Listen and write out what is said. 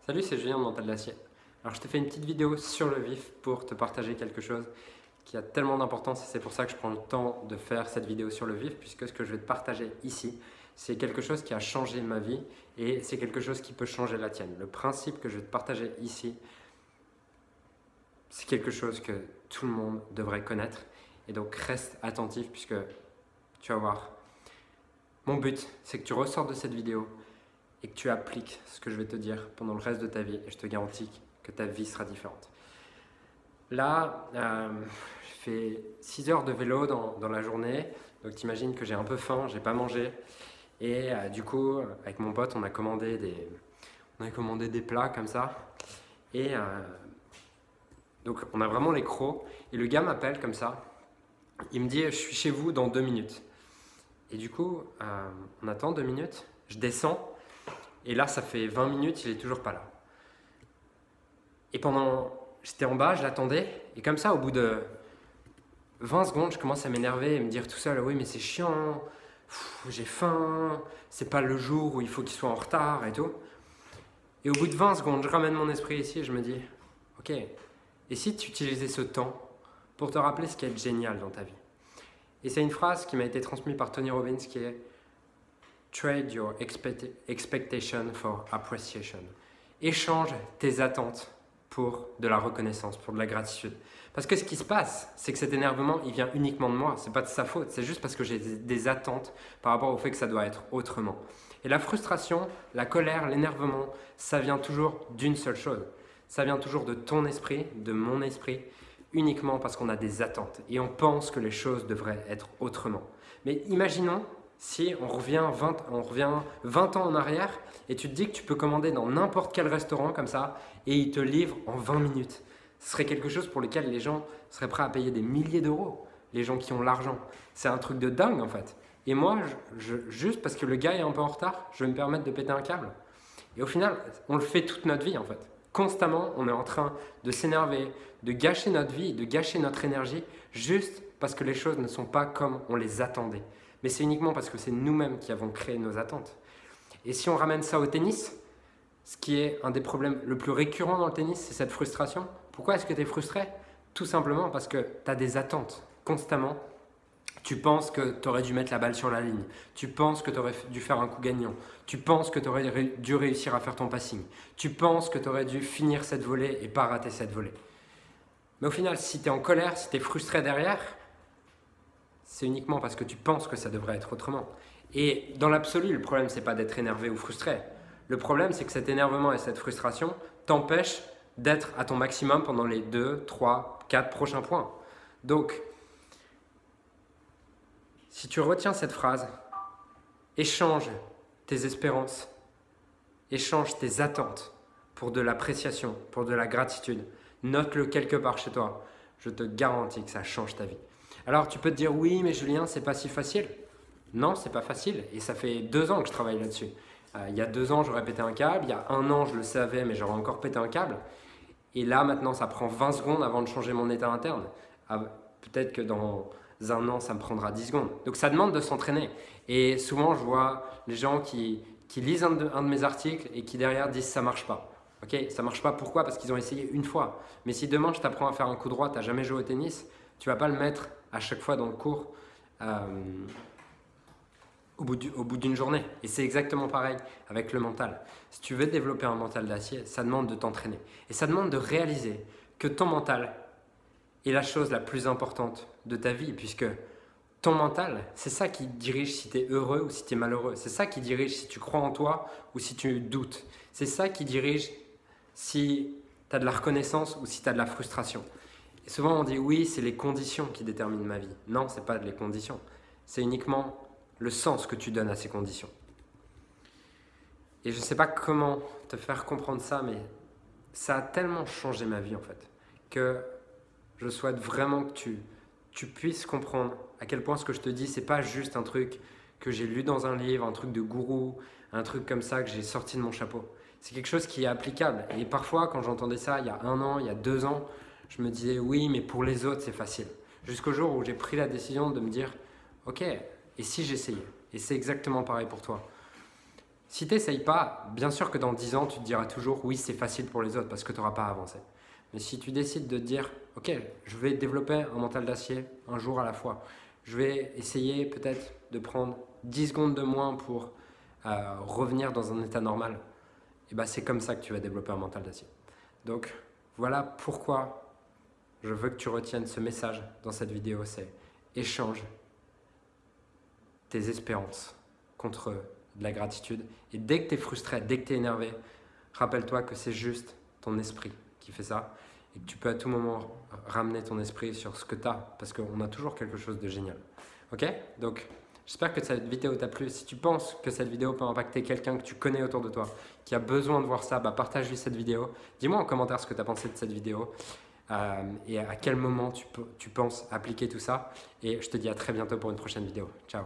Salut, c'est Julien de Mental d'Acier. Alors je te fais une petite vidéo sur le vif pour te partager quelque chose qui a tellement d'importance et c'est pour ça que je prends le temps de faire cette vidéo sur le vif puisque ce que je vais te partager ici, c'est quelque chose qui a changé ma vie et c'est quelque chose qui peut changer la tienne. Le principe que je vais te partager ici, c'est quelque chose que tout le monde devrait connaître et donc reste attentif puisque tu vas voir. Mon but, c'est que tu ressortes de cette vidéo et que tu appliques ce que je vais te dire pendant le reste de ta vie et je te garantis que ta vie sera différente. Là, je fais 6 heures de vélo dans la journée, donc t'imagines que j'ai un peu faim, j'ai pas mangé et du coup, avec mon pote, on a commandé des plats comme ça et donc on a vraiment les crocs et le gars m'appelle comme ça, il me dit je suis chez vous dans 2 minutes et du coup, on attend 2 minutes, je descends. Et là, ça fait 20 minutes, il est toujours pas là. Et j'étais en bas, je l'attendais. Et comme ça, au bout de 20 secondes, je commence à m'énerver et me dire tout seul, oui, mais c'est chiant, j'ai faim, c'est pas le jour où il faut qu'il soit en retard et tout. Et au bout de 20 secondes, je ramène mon esprit ici et je me dis, ok, et si tu utilisais ce temps pour te rappeler ce qui est génial dans ta vie? Et c'est une phrase qui m'a été transmise par Tony Robbins qui est Trade your expectation for appreciation. Échange tes attentes pour de la reconnaissance, pour de la gratitude. Parce que ce qui se passe, c'est que cet énervement, il vient uniquement de moi. C'est pas de sa faute. C'est juste parce que j'ai des attentes par rapport au fait que ça doit être autrement. Et la frustration, la colère, l'énervement, ça vient toujours d'une seule chose. Ça vient toujours de ton esprit, de mon esprit, uniquement parce qu'on a des attentes. Et on pense que les choses devraient être autrement. Mais imaginons si on revient 20 ans en arrière et tu te dis que tu peux commander dans n'importe quel restaurant comme ça et ils te livrent en 20 minutes. Ce serait quelque chose pour lequel les gens seraient prêts à payer des milliers d'euros, les gens qui ont l'argent. C'est un truc de dingue en fait. Et moi, juste parce que le gars est un peu en retard, je vais me permettre de péter un câble. Et au final, on le fait toute notre vie en fait. Constamment, on est en train de s'énerver, de gâcher notre vie, de gâcher notre énergie juste parce que les choses ne sont pas comme on les attendait. Mais c'est uniquement parce que c'est nous-mêmes qui avons créé nos attentes. Et si on ramène ça au tennis, ce qui est un des problèmes le plus récurrent dans le tennis, c'est cette frustration. Pourquoi est-ce que tu es frustré? Tout simplement parce que tu as des attentes constamment. Tu penses que tu aurais dû mettre la balle sur la ligne. Tu penses que tu aurais dû faire un coup gagnant. Tu penses que tu aurais dû réussir à faire ton passing. Tu penses que tu aurais dû finir cette volée et pas rater cette volée. Mais au final, si tu es en colère, si tu es frustré derrière, c'est uniquement parce que tu penses que ça devrait être autrement. Et dans l'absolu, le problème, c'est pas d'être énervé ou frustré. Le problème, c'est que cet énervement et cette frustration t'empêchent d'être à ton maximum pendant les 2, 3, 4 prochains points. Donc, si tu retiens cette phrase, échange tes espérances, échange tes attentes pour de l'appréciation, pour de la gratitude. Note-le quelque part chez toi. Je te garantis que ça change ta vie. Alors tu peux te dire oui mais Julien c'est pas si facile. Non c'est pas facile et ça fait 2 ans que je travaille là-dessus. Il y a 2 ans j'aurais pété un câble, il y a 1 an je le savais mais j'aurais encore pété un câble. Et là maintenant ça prend 20 secondes avant de changer mon état interne. Peut-être que dans 1 an ça me prendra 10 secondes. Donc ça demande de s'entraîner. Et souvent je vois les gens qui lisent un de mes articles et qui derrière disent ça marche pas. Ok, ça marche pas pourquoi? Parce qu'ils ont essayé une fois. Mais si demain je t'apprends à faire un coup droit, tu n'as jamais joué au tennis, tu vas pas le mettre à chaque fois dans le cours au bout d'une journée. Et c'est exactement pareil avec le mental. Si tu veux développer un mental d'acier, ça demande de t'entraîner. Et ça demande de réaliser que ton mental est la chose la plus importante de ta vie, puisque ton mental, c'est ça qui dirige si tu es heureux ou si tu es malheureux. C'est ça qui dirige si tu crois en toi ou si tu doutes. C'est ça qui dirige si tu as de la reconnaissance ou si tu as de la frustration. Et souvent on dit oui, c'est les conditions qui déterminent ma vie. Non, ce n'est pas les conditions. C'est uniquement le sens que tu donnes à ces conditions. Et je ne sais pas comment te faire comprendre ça, mais ça a tellement changé ma vie en fait, que je souhaite vraiment que tu puisses comprendre à quel point ce que je te dis, ce n'est pas juste un truc que j'ai lu dans un livre, un truc de gourou, un truc comme ça que j'ai sorti de mon chapeau. C'est quelque chose qui est applicable. Et parfois, quand j'entendais ça il y a 1 an, il y a 2 ans, je me disais oui, mais pour les autres, c'est facile. Jusqu'au jour où j'ai pris la décision de me dire ok, et si j'essayais? Et c'est exactement pareil pour toi. Si tu n'essayes pas, bien sûr que dans 10 ans, tu te diras toujours oui, c'est facile pour les autres parce que tu n'auras pas avancé. Mais si tu décides de te dire ok, je vais développer un mental d'acier un jour à la fois, je vais essayer peut-être de prendre 10 secondes de moins pour revenir dans un état normal, et ben c'est comme ça que tu vas développer un mental d'acier. Donc voilà pourquoi je veux que tu retiennes ce message dans cette vidéo, c'est échange tes espérances contre de la gratitude. Et dès que tu es frustré, dès que tu es énervé, rappelle-toi que c'est juste ton esprit qui fait ça et que tu peux à tout moment ramener ton esprit sur ce que tu as parce qu'on a toujours quelque chose de génial. Ok? Donc, j'espère que cette vidéo t'a plu. Si tu penses que cette vidéo peut impacter quelqu'un que tu connais autour de toi, qui a besoin de voir ça, bah partage-lui cette vidéo. Dis-moi en commentaire ce que tu as pensé de cette vidéo et à quel moment tu penses appliquer tout ça. Et je te dis à très bientôt pour une prochaine vidéo. Ciao!